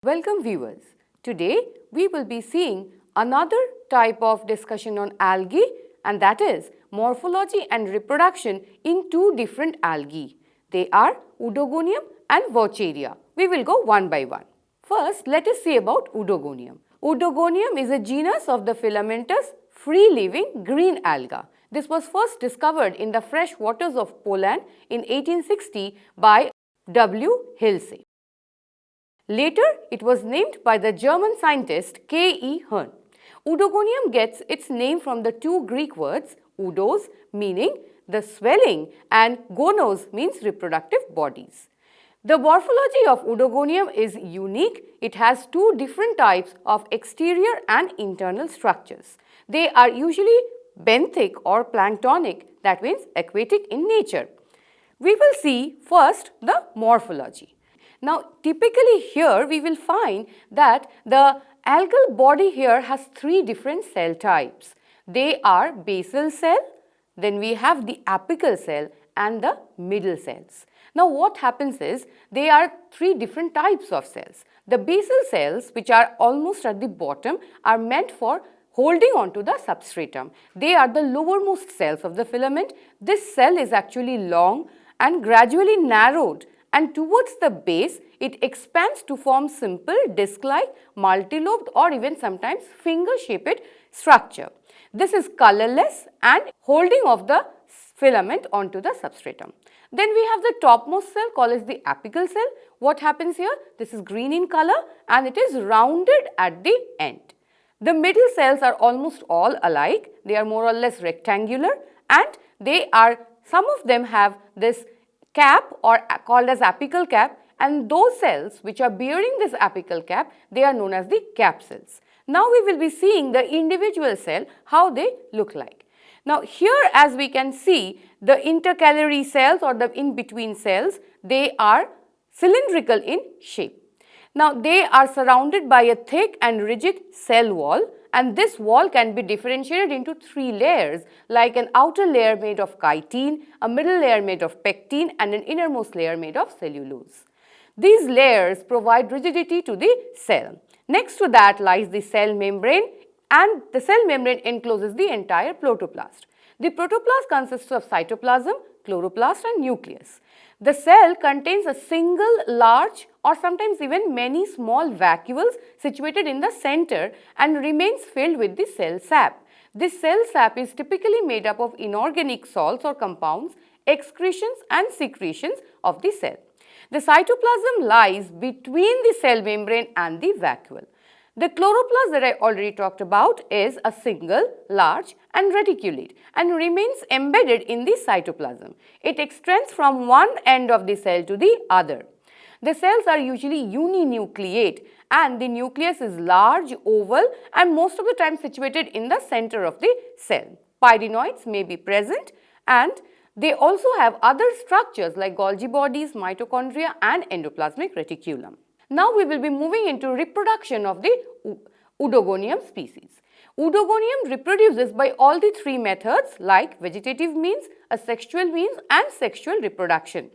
Welcome viewers. Today we will be seeing another type of discussion on algae, and that is morphology and reproduction in two different algae. They are Oedogonium and Vaucheria. We will go one by one. First, let us see about Oedogonium. Oedogonium is a genus of the filamentous, free-living green alga. This was first discovered in the fresh waters of Poland in 1860 by W. Hilse. Later, it was named by the German scientist K. E. Hearn. Oedogonium gets its name from the two Greek words oudos meaning the swelling and gonos means reproductive bodies. The morphology of Oedogonium is unique. It has two different types of exterior and internal structures. They are usually benthic or planktonic, that means aquatic in nature. We will see first the morphology. Now, typically here we will find that the algal body here has three different cell types. They are basal cell, then we have the apical cell and the middle cells. Now, what happens is there are three different types of cells. The basal cells, which are almost at the bottom, are meant for holding on to the substratum. They are the lowermost cells of the filament. This cell is actually long and gradually narrowed, and towards the base it expands to form simple disc-like, multilobed or even sometimes finger-shaped structure. This is colorless and holding of the filament onto the substratum. Then we have the topmost cell called as the apical cell. What happens here? This is green in color and it is rounded at the end. The middle cells are almost all alike. They are more or less rectangular and some of them have this cap or called as apical cap, and those cells which are bearing this apical cap, they are known as the cap cells. Now we will be seeing the individual cell, how they look like. Now here, as we can see, the intercalary cells or the in-between cells, they are cylindrical in shape. Now they are surrounded by a thick and rigid cell wall, and this wall can be differentiated into three layers, like an outer layer made of chitin, a middle layer made of pectin and an innermost layer made of cellulose. These layers provide rigidity to the cell. Next to that lies the cell membrane, and the cell membrane encloses the entire protoplast. The protoplast consists of cytoplasm, chloroplast and nucleus. The cell contains a single large or sometimes even many small vacuoles situated in the center and remains filled with the cell sap. This cell sap is typically made up of inorganic salts or compounds, excretions and secretions of the cell. The cytoplasm lies between the cell membrane and the vacuole. The chloroplast that I already talked about is a single, large and reticulate and remains embedded in the cytoplasm. It extends from one end of the cell to the other. The cells are usually uninucleate and the nucleus is large, oval and most of the time situated in the center of the cell. Pyridinoids may be present and they also have other structures like Golgi bodies, mitochondria and endoplasmic reticulum. Now we will be moving into reproduction of the Oedogonium species. Oedogonium reproduces by all the three methods like vegetative means, asexual means and sexual reproduction.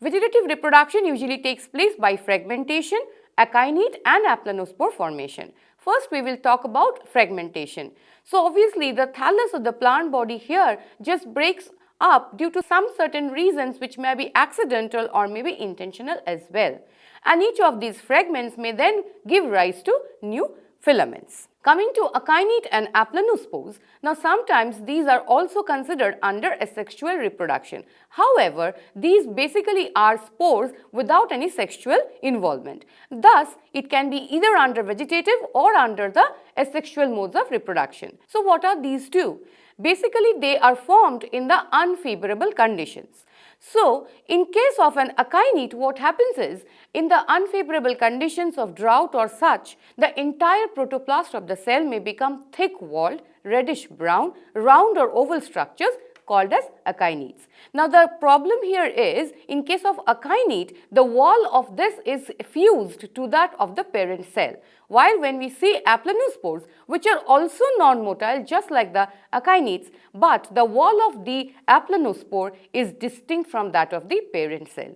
Vegetative reproduction usually takes place by fragmentation, Akinete and Aplanospore formation. First we will talk about fragmentation. So obviously the thallus of the plant body here just breaks up due to some certain reasons which may be accidental or may be intentional as well. And each of these fragments may then give rise to new filaments. Coming to Akinete and Aplanospores, now sometimes these are also considered under asexual reproduction. However, these basically are spores without any sexual involvement. Thus, it can be either under vegetative or under the asexual modes of reproduction. So, what are these two? Basically, they are formed in the unfavorable conditions. So, in case of an akinete, what happens is, in the unfavorable conditions of drought or such, the entire protoplast of the cell may become thick-walled, reddish-brown, round or oval structures called as akinetes. Now, the problem here is, in case of akinete, the wall of this is fused to that of the parent cell. While when we see aplanospores, which are also non-motile just like the akinetes, but the wall of the aplanospore is distinct from that of the parent cell.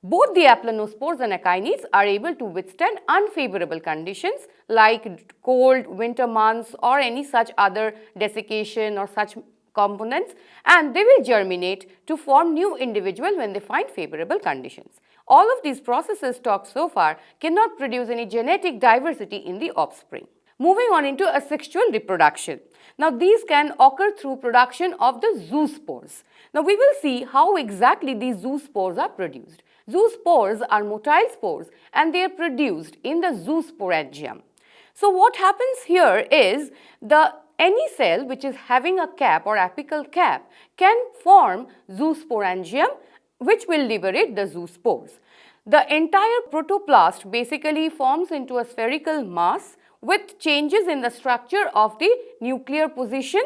Both the Aplanospores and Akinetes are able to withstand unfavorable conditions like cold winter months or any such other desiccation or such components, and they will germinate to form new individual when they find favorable conditions. All of these processes talked so far cannot produce any genetic diversity in the offspring. Moving on into asexual reproduction. Now these can occur through production of the zoospores. Now we will see how exactly these zoospores are produced. Zoospores are motile spores and they are produced in the zoosporangium. So what happens here is any cell which is having a cap or apical cap can form zoosporangium, which will liberate the zoospores. The entire protoplast basically forms into a spherical mass with changes in the structure of the nuclear position,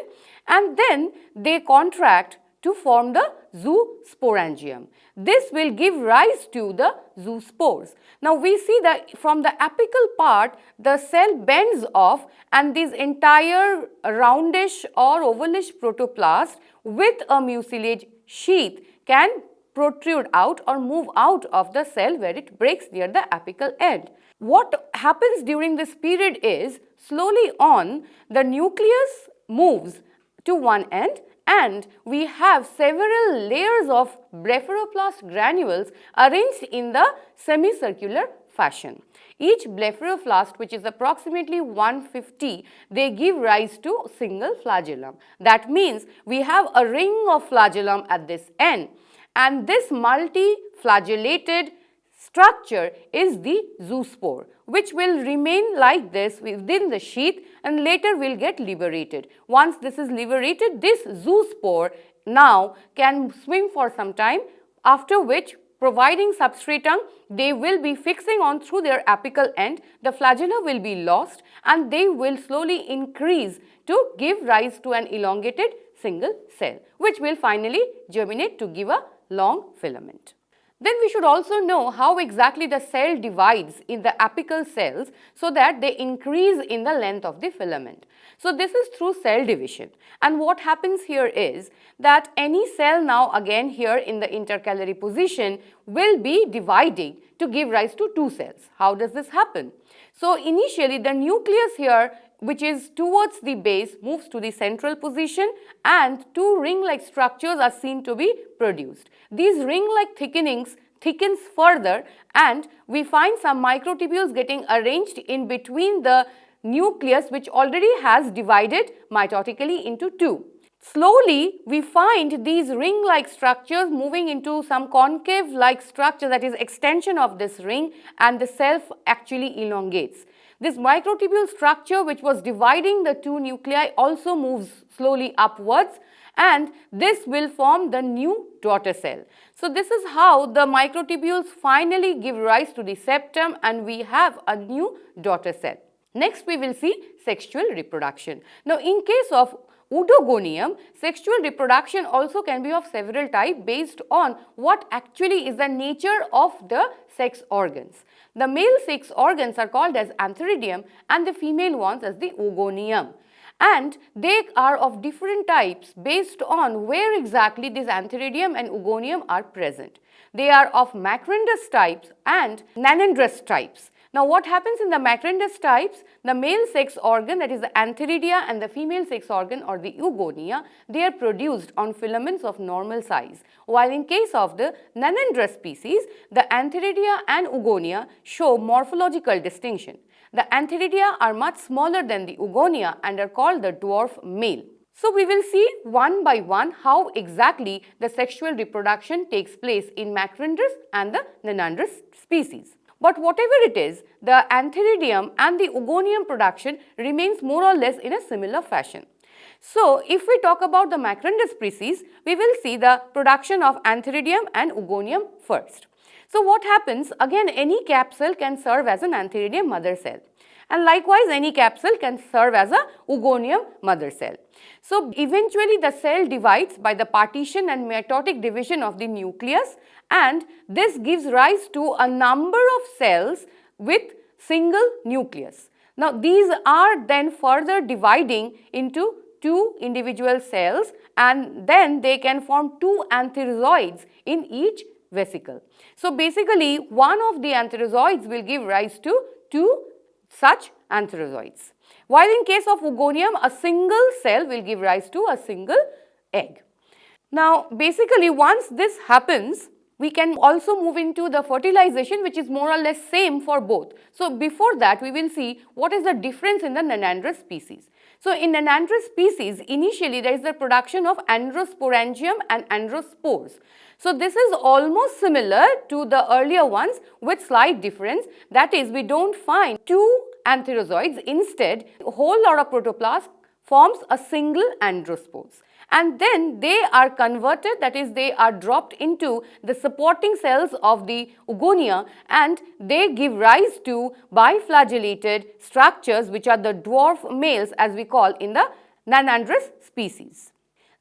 and then they contract to form the zoosporangium. This will give rise to the zoospores. Now we see that from the apical part the cell bends off and this entire roundish or ovalish protoplast with a mucilage sheath can protrude out or move out of the cell where it breaks near the apical end. What happens during this period is slowly on the nucleus moves to one end and we have several layers of blepharoplast granules arranged in the semicircular fashion. Each blepharoplast, which is approximately 150, they give rise to single flagellum. That means we have a ring of flagellum at this end, and this multi-flagellated structure is the zoospore, which will remain like this within the sheath and later will get liberated. Once this is liberated, this zoospore now can swim for some time, after which, providing substratum, they will be fixing on through their apical end, the flagella will be lost and they will slowly increase to give rise to an elongated single cell, which will finally germinate to give a long filament. Then we should also know how exactly the cell divides in the apical cells so that they increase in the length of the filament. So this is through cell division, and what happens here is that any cell now again here in the intercalary position will be dividing to give rise to two cells. How does this happen? So initially the nucleus here, which is towards the base, moves to the central position and two ring-like structures are seen to be produced. These ring-like thickens further and we find some microtubules getting arranged in between the nucleus, which already has divided mitotically into two. Slowly we find these ring-like structures moving into some concave-like structure, that is extension of this ring, and the cell actually elongates. This microtubule structure, which was dividing the two nuclei, also moves slowly upwards and this will form the new daughter cell. So this is how the microtubules finally give rise to the septum and we have a new daughter cell. Next we will see sexual reproduction. Now in case of Oedogonium, sexual reproduction also can be of several types based on what actually is the nature of the sex organs. The male sex organs are called as Antheridium and the female ones as the Oogonium. And they are of different types based on where exactly these Antheridium and Oogonium are present. They are of Macrandrous types and Nannandrous types. Now what happens in the Macrandrous types, the male sex organ, that is the Antheridia, and the female sex organ or the Oogonia, they are produced on filaments of normal size. While in case of the Nannandrous species, the Antheridia and Oogonia show morphological distinction. The Antheridia are much smaller than the Oogonia and are called the dwarf male. So we will see one by one how exactly the sexual reproduction takes place in Macrandrous and the Nannandrous species. But whatever it is, the Antheridium and the Oogonium production remains more or less in a similar fashion. So if we talk about the Macrandrous species, we will see the production of Antheridium and Oogonium first. So what happens, again any cap cell can serve as an Antheridium mother cell, and likewise any cap cell can serve as a Oogonium mother cell. So eventually the cell divides by the partition and mitotic division of the nucleus, and this gives rise to a number of cells with single nucleus. Now these are then further dividing into two individual cells and then they can form two antherozoids in each vesicle. So basically, one of the antherozoids will give rise to two such antherozoids, while in case of Oogonium, a single cell will give rise to a single egg. Now basically, once this happens, we can also move into the fertilization, which is more or less same for both. So before that, we will see what is the difference in the Nannandrous species. So in Nannandrous species, initially there is the production of Androsporangium and Androspores. So this is almost similar to the earlier ones with slight difference, that is, we don't find two antherozoids, instead a whole lot of protoplasm forms a single androspores, and then they are converted, that is, they are dropped into the supporting cells of the Oogonia, and they give rise to biflagellated structures, which are the dwarf males, as we call in the Nannandrous species.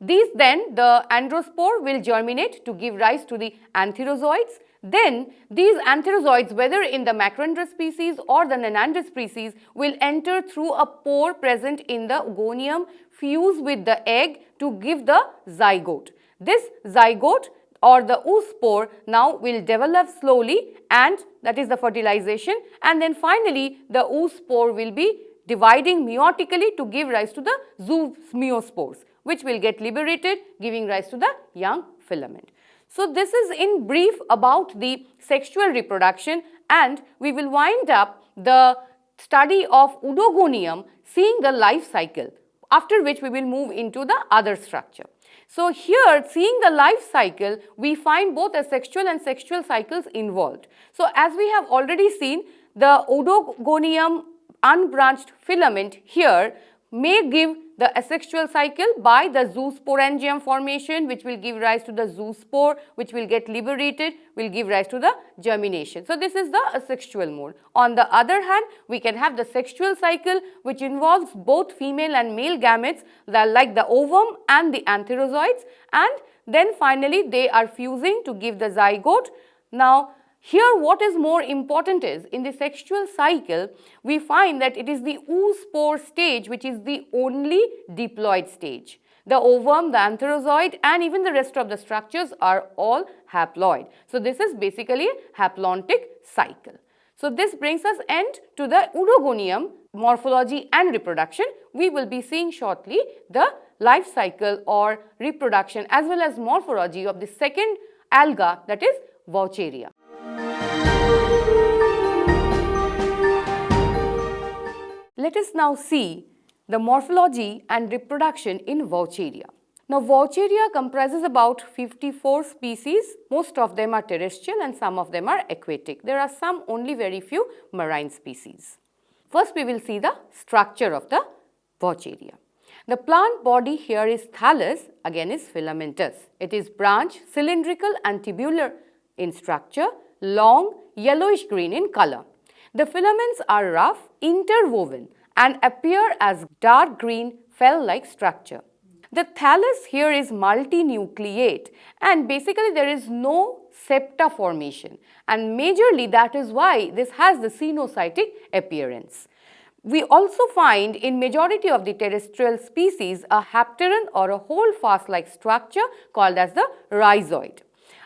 These then, the androspore will germinate to give rise to the antherozoids. Then these antherozoids, whether in the Macrandrous species or the Nannandrous species, will enter through a pore present in the Oogonium, fuse with the egg to give the zygote. This zygote or the oospore now will develop slowly, and that is the fertilization, and then finally the oospore will be dividing meiotically to give rise to the zoospores, which will get liberated, giving rise to the young filament. So this is in brief about the sexual reproduction, and we will wind up the study of Oedogonium seeing the life cycle, after which we will move into the other structure. So here, seeing the life cycle, we find both asexual and sexual cycles involved. So as we have already seen, the Oedogonium unbranched filament here may give the asexual cycle by the zoosporangium formation, which will give rise to the zoospore, which will get liberated, will give rise to the germination. So this is the asexual mode. On the other hand, we can have the sexual cycle, which involves both female and male gametes, like the ovum and the antherozoids, and then finally they are fusing to give the zygote. Now here what is more important is, in the sexual cycle, we find that it is the oospore stage which is the only diploid stage. The ovum, the antherozoid, and even the rest of the structures are all haploid. So this is basically a haplontic cycle. So this brings us end to the Oedogonium morphology and reproduction. We will be seeing shortly the life cycle or reproduction as well as morphology of the second alga, that is Vaucheria. Let us now see the morphology and reproduction in Vaucheria. Now Vaucheria comprises about 54 species. Most of them are terrestrial and some of them are aquatic. There are some only very few marine species. First we will see the structure of the Vaucheria. The plant body here is thallus, again is filamentous. It is branch, cylindrical and tubular in structure, long, yellowish green in color. The filaments are rough, interwoven and appear as dark green fell-like structure. The thallus here is multinucleate, and basically there is no septa formation, and majorly that is why this has the cenocytic appearance. We also find in majority of the terrestrial species a hapteron or a holdfast-like structure called as the rhizoid.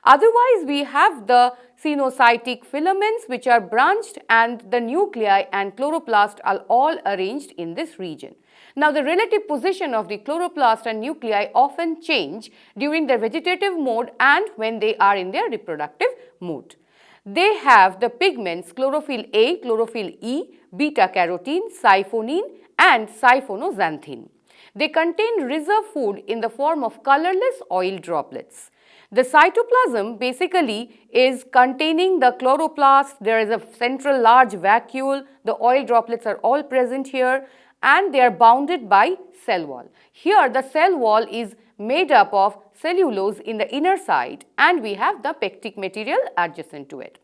Otherwise, we have the cenocytic filaments which are branched, and the nuclei and chloroplast are all arranged in this region. Now, the relative position of the chloroplast and nuclei often change during their vegetative mode and when they are in their reproductive mode. They have the pigments chlorophyll A, chlorophyll E, beta carotene, siphonin and siphonoxanthin. They contain reserve food in the form of colorless oil droplets. The cytoplasm basically is containing the chloroplast. There is a central large vacuole. The oil droplets are all present here, and they are bounded by cell wall. Here the cell wall is made up of cellulose in the inner side, and we have the pectic material adjacent to it.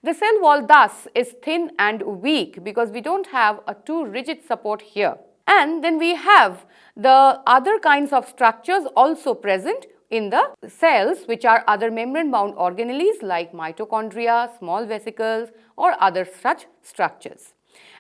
The cell wall thus is thin and weak because we don't have a too rigid support here. And then we have the other kinds of structures also present in the cells, which are other membrane bound organelles like mitochondria, small vesicles or other such structures.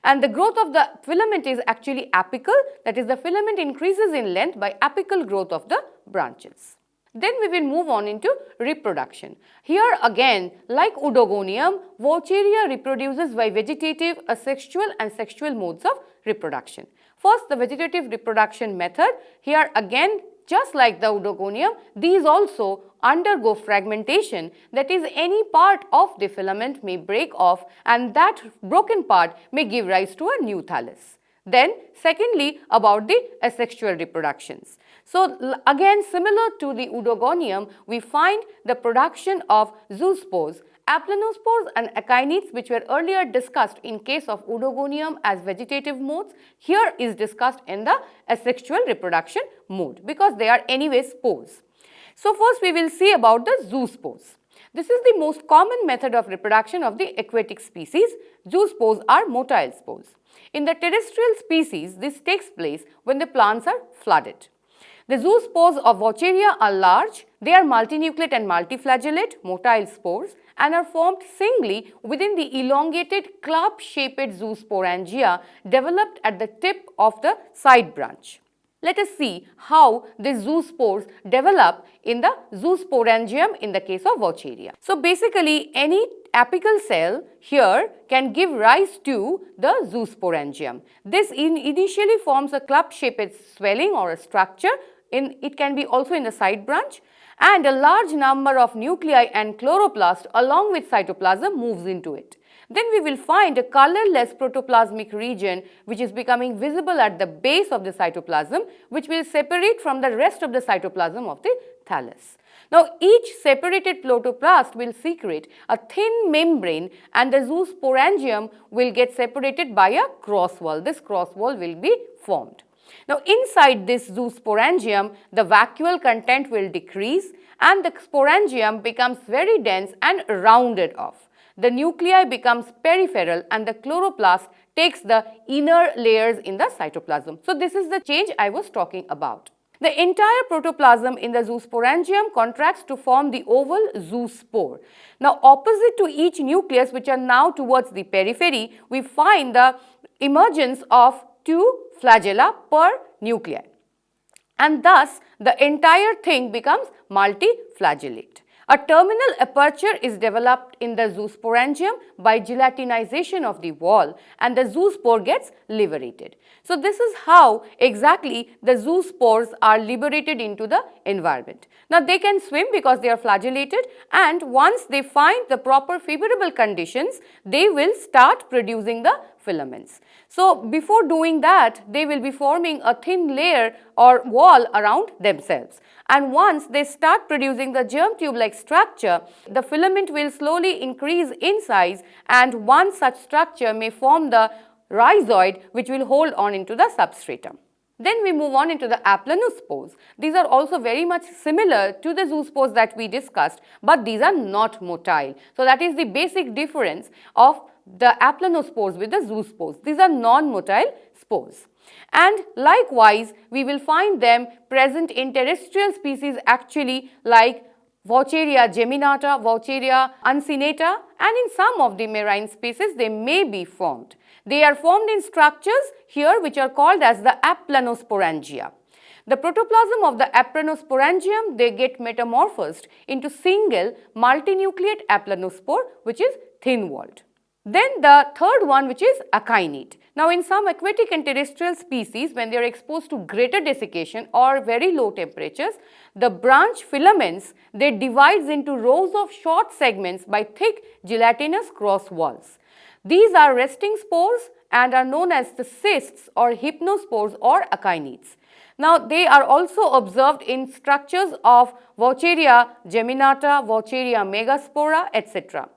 And the growth of the filament is actually apical, that is, the filament increases in length by apical growth of the branches. Then we will move on into reproduction. Here again, like Oedogonium, Vaucheria reproduces by vegetative, asexual and sexual modes of reproduction. First, the vegetative reproduction method. Here again, just like the Oedogonium, these also undergo fragmentation, that is, any part of the filament may break off and that broken part may give rise to a new thallus. Then secondly, about the asexual reproductions. So again, similar to the Oedogonium, we find the production of zoospores, aplanospores and akinetes, which were earlier discussed in case of Oedogonium as vegetative modes, here is discussed in the asexual reproduction mode because they are anyway spores. So first we will see about the zoospores. This is the most common method of reproduction of the aquatic species. Zoospores are motile spores. In the terrestrial species, this takes place when the plants are flooded. The zoospores of Vaucheria are large, they are multinucleate and multiflagellate motile spores and are formed singly within the elongated club-shaped zoosporangia developed at the tip of the side branch. Let us see how the zoospores develop in the zoosporangium in the case of Vaucheria. So basically, any apical cell here can give rise to the zoosporangium. This initially forms a club-shaped swelling or a structure. It can be also in the side branch, and a large number of nuclei and chloroplast along with cytoplasm moves into it. Then we will find a colorless protoplasmic region which is becoming visible at the base of the cytoplasm, which will separate from the rest of the cytoplasm of the thallus. Now each separated protoplast will secrete a thin membrane and the zoosporangium will get separated by a cross wall. This cross wall will be formed. Now inside this zoosporangium, the vacuole content will decrease and the sporangium becomes very dense and rounded off. The nuclei becomes peripheral and the chloroplast takes the inner layers in the cytoplasm. So this is the change I was talking about. The entire protoplasm in the zoosporangium contracts to form the oval zoospore. Now opposite to each nucleus, which are now towards the periphery, we find the emergence of 2 flagella per nuclei, and thus the entire thing becomes multiflagellate. A terminal aperture is developed in the zoosporangium by gelatinization of the wall and the zoospore gets liberated. So this is how exactly the zoospores are liberated into the environment. Now they can swim because they are flagellated, and once they find the proper favorable conditions, they will start producing the filaments. So before doing that, they will be forming a thin layer or wall around themselves. And once they start producing the germ tube like structure, the filament will slowly increase in size, and one such structure may form the rhizoid, which will hold on into the substratum. Then we move on into the aplanospores. These are also very much similar to the zoospores that we discussed, but these are not motile. So that is the basic difference of the aplanospores with the zoospores. These are non-motile spores. And likewise, we will find them present in terrestrial species actually like Vaucheria geminata, Vaucheria uncinata, and in some of the marine species they may be formed. They are formed in structures here which are called as the aplanosporangia. The protoplasm of the aplanosporangium, they get metamorphosed into single multinucleate aplanospore, which is thin-walled. Then the third one, which is akinete. Now in some aquatic and terrestrial species, when they are exposed to greater desiccation or very low temperatures, the branch filaments, they divides into rows of short segments by thick gelatinous cross walls. These are resting spores and are known as the cysts or hypnospores or akinetes. Now they are also observed in structures of Vaucheria geminata, Vaucheria megaspora, etc.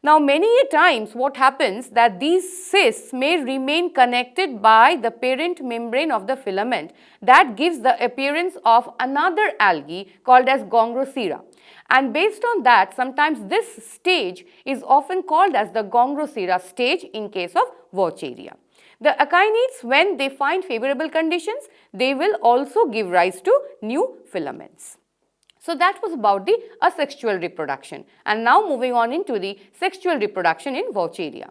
Now many a times what happens that these cysts may remain connected by the parent membrane of the filament that gives the appearance of another algae called as Gongrosira, and based on that sometimes this stage is often called as the Gongrosira stage in case of Vaucheria. The akinetes, when they find favorable conditions, they will also give rise to new filaments. So that was about the asexual reproduction, and now moving on into the sexual reproduction in Vaucheria.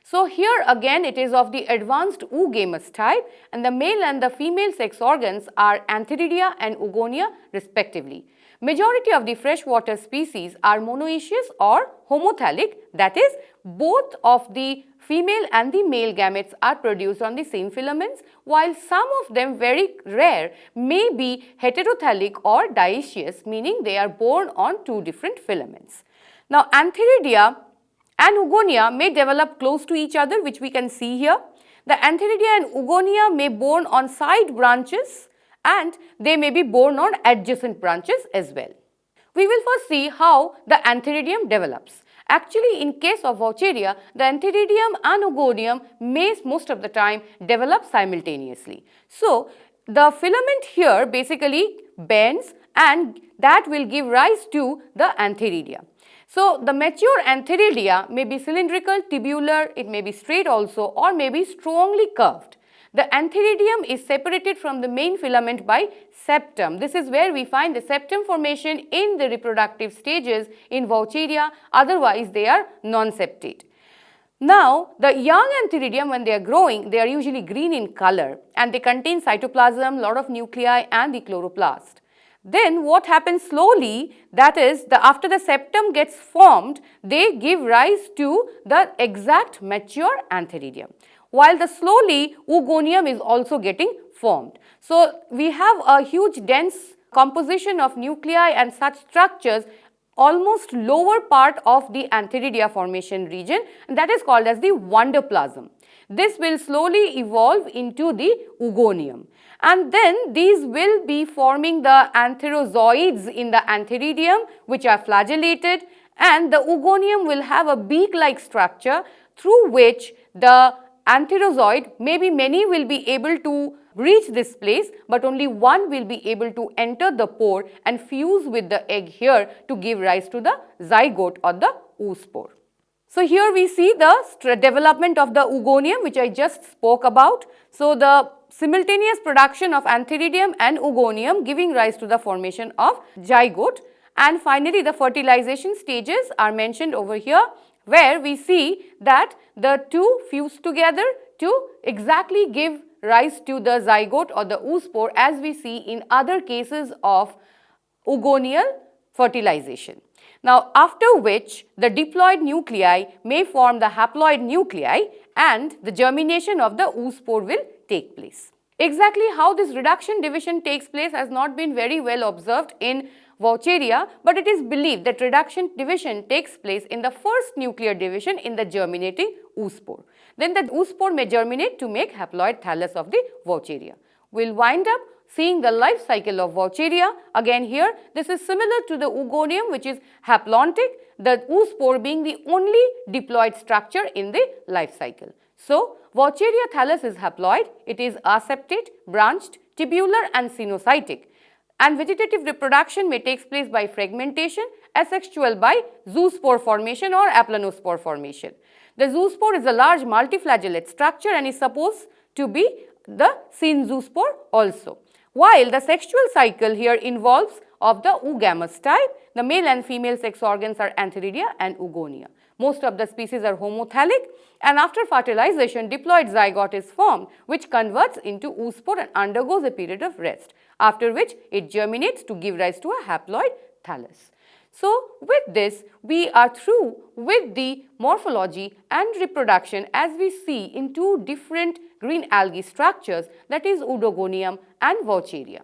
So here again it is of the advanced oogamous type, and the male and the female sex organs are Antheridia and Oogonia respectively. Majority of the freshwater species are monoecious or homothallic, that is, both of the female and the male gametes are produced on the same filaments, while some of them, very rare, may be heterothallic or dioecious, meaning they are borne on two different filaments. Now, Antheridia and Oogonia may develop close to each other, which we can see here. The Antheridia and Oogonia may borne on side branches and they may be borne on adjacent branches as well. We will first see how the Antheridium develops. Actually, in case of Vaucheria, the Antheridium and Oogonium may most of the time develop simultaneously. So, the filament here basically bends and that will give rise to the Antheridia. So, the mature Antheridia may be cylindrical, tubular, it may be straight also, or may be strongly curved. The Antheridium is separated from the main filament by septum. This is where we find the septum formation in the reproductive stages in Vaucheria, otherwise they are non-septate. Now, the young Antheridium, when they are growing, they are usually green in color and they contain cytoplasm, lot of nuclei and the chloroplast. Then what happens slowly, that is, after the septum gets formed, they give rise to the exact mature Antheridium, while the slowly Oogonium is also getting formed. So, we have a huge dense composition of nuclei and such structures almost lower part of the Antheridia formation region, and that is called as the wonderplasm. This will slowly evolve into the Oogonium, and then these will be forming the antherozoids in the Antheridium, which are flagellated, and the Oogonium will have a beak-like structure through which the antherozoid, maybe many will be able to reach this place, but only one will be able to enter the pore and fuse with the egg here to give rise to the zygote or the oospore. So, here we see the development of the Oogonium, which I just spoke about. So, the simultaneous production of Antheridium and Oogonium giving rise to the formation of zygote, and finally the fertilization stages are mentioned over here, where we see that the two fuse together to exactly give rise to the zygote or the oospore, as we see in other cases of oogonial fertilization. Now, after which the diploid nuclei may form the haploid nuclei and the germination of the oospore will take place. Exactly how this reduction division takes place has not been very well observed in Vaucheria, but it is believed that reduction division takes place in the first nuclear division in the germinating oospore. Then the oospore may germinate to make haploid thallus of the Vaucheria. We will wind up seeing the life cycle of Vaucheria. Again here, this is similar to the Oogonium, which is haplontic, the oospore being the only diploid structure in the life cycle. So, Vaucheria thallus is haploid, it is aseptate, branched, tubular and sinusitic. And vegetative reproduction may take place by fragmentation, asexual by zoospore formation or aplanospore formation. The zoospore is a large multiflagellate structure and is supposed to be the synzoospore also. While the sexual cycle here involves of the oogamous type, the male and female sex organs are Antheridia and Oogonia. Most of the species are homothallic, and after fertilization, diploid zygote is formed, which converts into oospore and undergoes a period of rest, after which it germinates to give rise to a haploid thallus. So, with this, we are through with the morphology and reproduction as we see in two different green algae structures, that is Oedogonium and Vaucheria.